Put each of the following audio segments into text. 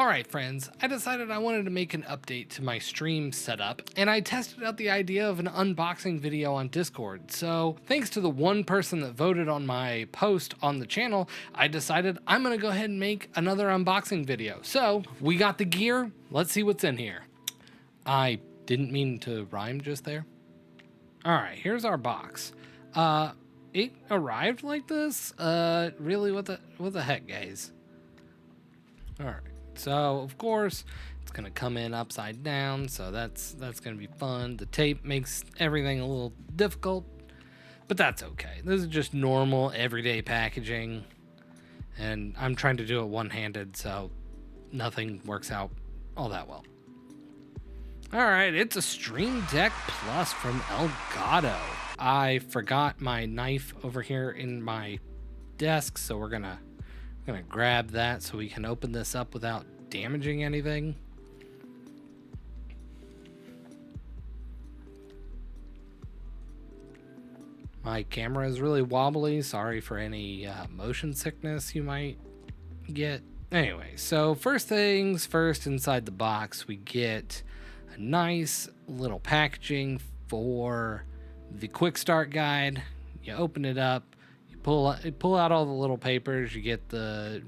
Alright friends, I decided I wanted to make an update to my stream setup, and I tested out the idea of an unboxing video on Discord. So thanks to the one person that voted on my post on the channel, I decided I'm gonna go ahead and make another unboxing video. So we got the gear, let's see what's in here. I didn't mean to rhyme just there. Alright, here's our box. It arrived like this? Really, what the heck, guys? Alright. So of course it's gonna come in upside down, so that's gonna be fun. The tape makes everything a little difficult, but that's okay. This is just normal everyday packaging, and I'm trying to do it one-handed, so nothing works out all that well. All right, it's a Stream Deck Plus from Elgato. I forgot my knife over here in my desk, so we're gonna grab that so we can open this up without damaging anything. My camera is really wobbly. Sorry for any motion sickness you might get. Anyway, so first things first, inside the box we get a nice little packaging for the quick start guide. You open it up, pull out all the little papers, you get the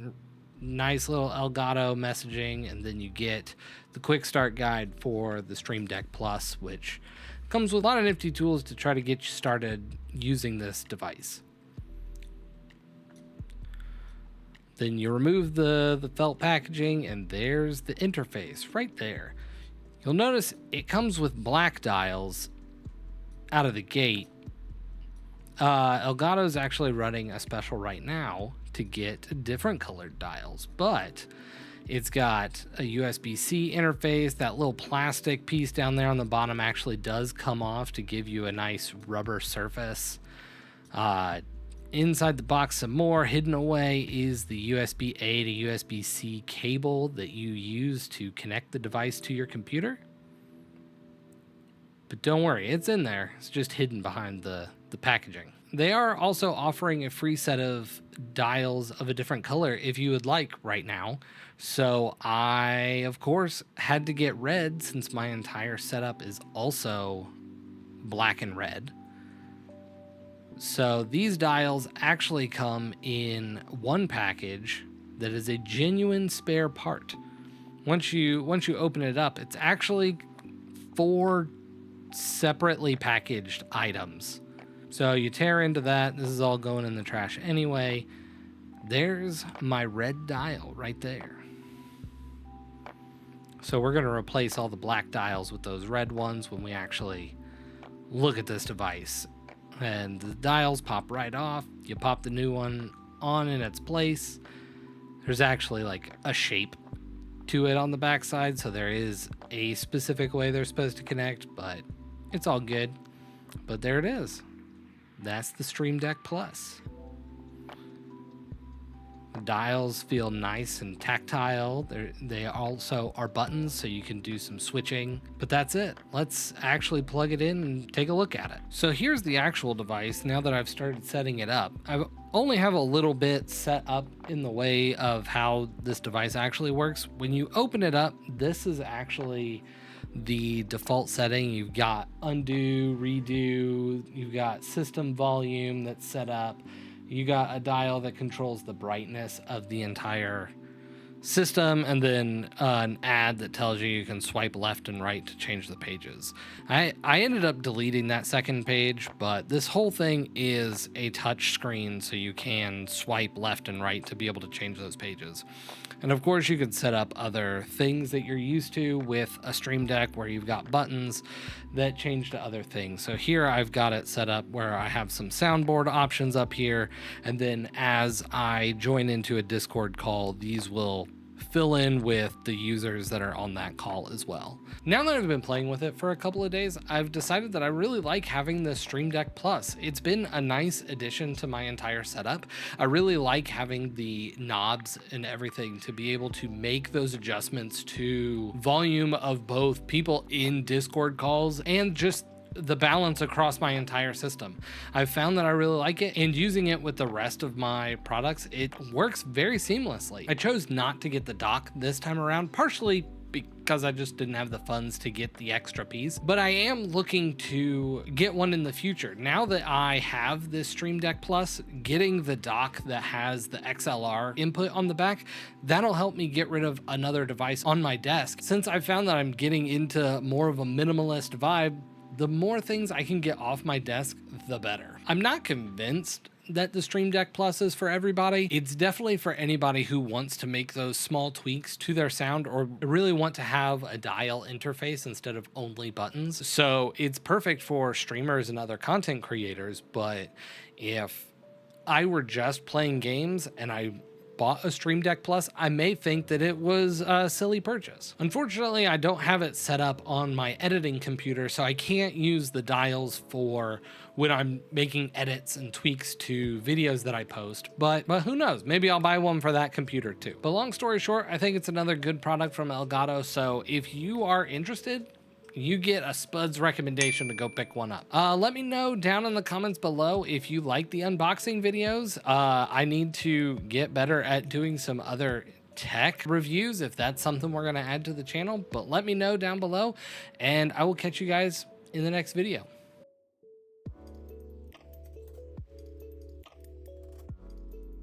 nice little Elgato messaging, and then you get the quick start guide for the Stream Deck Plus, which comes with a lot of nifty tools to try to get you started using this device. Then you remove the felt packaging, and there's the interface right there. You'll notice it comes with black dials out of the gate. Elgato is actually running a special right now to get different colored dials, but it's got a USB-C interface. That little plastic piece down there on the bottom actually does come off to give you a nice rubber surface. Inside the box some more hidden away is the USB-A to USB-C cable that you use to connect the device to your computer. But don't worry, it's in there. It's just hidden behind the packaging. They are also offering a free set of dials of a different color if you would like right now. So I, of course, had to get red since my entire setup is also black and red. So these dials actually come in one package that is a genuine spare part. Once you open it up, it's actually 4 separately packaged items. So you tear into that. This is all going in the trash anyway. There's my red dial right there. So we're going to replace all the black dials with those red ones when we actually look at this device. And the dials pop right off. You pop the new one on in its place. There's actually like a shape to it on the backside, so there is a specific way they're supposed to connect, but it's all good. But there it is. That's the Stream Deck Plus. The dials feel nice and tactile. They also are buttons, so you can do some switching. But that's it. Let's actually plug it in and take a look at it. So here's the actual device now that I've started setting it up. I only have a little bit set up in the way of how this device actually works. When you open it up, this is actually the default setting. You've got undo, redo, you've got system volume that's set up, you got a dial that controls the brightness of the entire system, and then an ad that tells you can swipe left and right to change the pages. I ended up deleting that second page, but this whole thing is a touch screen, so you can swipe left and right to be able to change those pages. And of course you could set up other things that you're used to with a Stream Deck where you've got buttons that change to other things. So here I've got it set up where I have some soundboard options up here, and then as I join into a Discord call, these will fill in with the users that are on that call as well. Now that I've been playing with it for a couple of days, I've decided that I really like having the Stream Deck Plus. It's been a nice addition to my entire setup. I really like having the knobs and everything to be able to make those adjustments to volume of both people in Discord calls and just the balance across my entire system. I've found that I really like it, and using it with the rest of my products, it works very seamlessly. I chose not to get the dock this time around, partially because I just didn't have the funds to get the extra piece, but I am looking to get one in the future. Now that I have this Stream Deck Plus, getting the dock that has the XLR input on the back, that'll help me get rid of another device on my desk. Since I found that I'm getting into more of a minimalist vibe, the more things I can get off my desk, the better. I'm not convinced that the Stream Deck Plus is for everybody. It's definitely for anybody who wants to make those small tweaks to their sound or really want to have a dial interface instead of only buttons. So it's perfect for streamers and other content creators. But if I were just playing games and I bought a Stream Deck Plus, I may think that it was a silly purchase. Unfortunately, I don't have it set up on my editing computer, so I can't use the dials for when I'm making edits and tweaks to videos that I post, but who knows, maybe I'll buy one for that computer too. But long story short, I think it's another good product from Elgato, so if you are interested, you get a Spuds recommendation to go pick one up. Let me know down in the comments below if you like the unboxing videos. I need to get better at doing some other tech reviews if that's something we're going to add to the channel, but let me know down below and I will catch you guys in the next video.